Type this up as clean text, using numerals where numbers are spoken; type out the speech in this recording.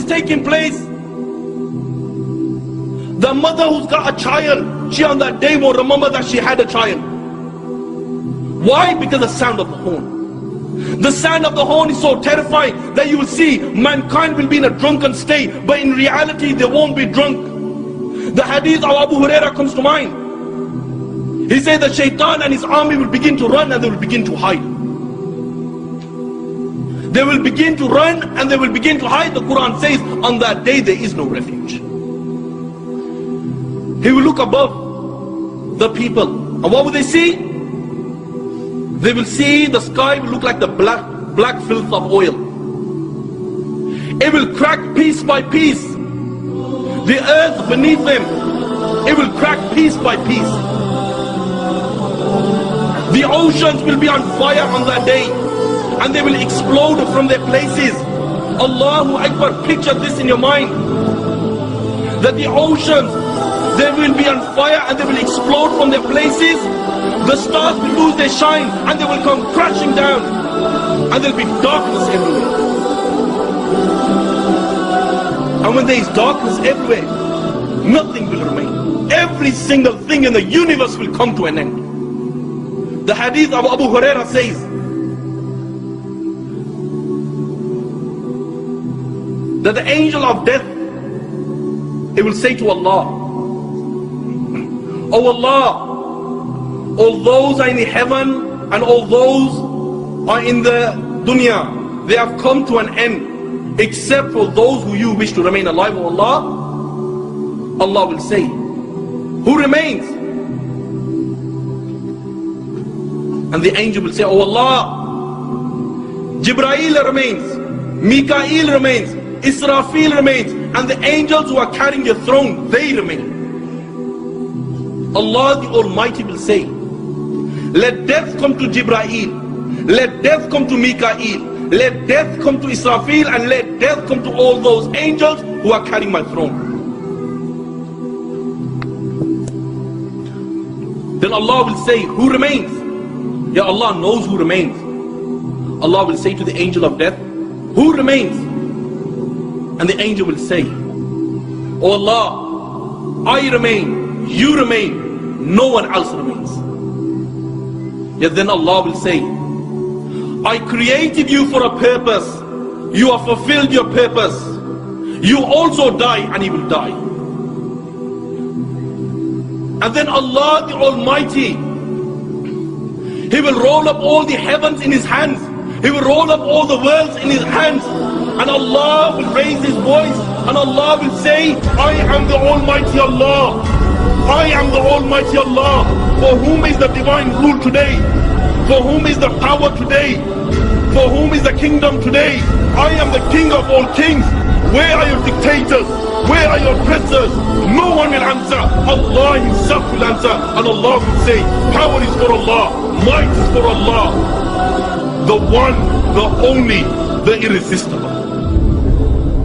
taking place. The mother who's got a child, she on that day won't remember that she had a child. Why? Because the sound of the horn. The sound of the horn is so terrifying that you will see mankind will be in a drunken state, but in reality they won't be drunk. The hadith of Abu Huraira comes to mind. He said that Shaitan and his army will begin to run and they will begin to hide. They will begin to run and they will begin to hide. The Quran says on that day there is no refuge. He will look above the people, and what will they see? They will see the sky will look like the black filth of oil. It will crack piece by piece. The earth beneath them, it will crack piece by piece. The oceans will be on fire on that day, and they will explode from their places. Allahu Akbar, picture this in your mind. That the oceans, they will be on fire and they will explode from their places. The stars will lose their shine and they will come crashing down, and there will be darkness everywhere. And when there is darkness everywhere, nothing will remain. Every single thing in the universe will come to an end. The hadith of Abu Huraira says that the angel of death, it will say to Allah, "Oh Allah, all those are in the heaven and all those are in the dunya, they have come to an end, except for those who you wish to remain alive, O Allah." Allah will say, "Who remains?" And the angel will say, "Oh Allah, Jibreel remains, Mikael remains, Israfil remains, and the angels who are carrying your throne, they remain." Allah the Almighty will say, "Let death come to Jibreel, let death come to Mikael, let death come to Israfil, and let death come to all those angels who are carrying my throne." Then Allah will say, "Who remains?" Ya Allah knows who remains. Allah will say to the angel of death, "Who remains?" And the angel will say, "Oh Allah, I remain, you remain, no one else remains." Yet then Allah will say, "I created you for a purpose, you have fulfilled your purpose, you also die and you will die." And then Allah the Almighty, He will roll up all the heavens in His hands, He will roll up all the worlds in His hands, and Allah will raise His voice and Allah will say, "I am the Almighty Allah, I am the Almighty Allah, for whom is the divine rule today, for whom is the power today, for whom is the kingdom today. I am the King of all kings. Where are your dictators? Where are your oppressors?" No one will answer. Allah Himself will answer, and Allah will say, "Power is for Allah, might is for Allah, the one, the only, the irresistible."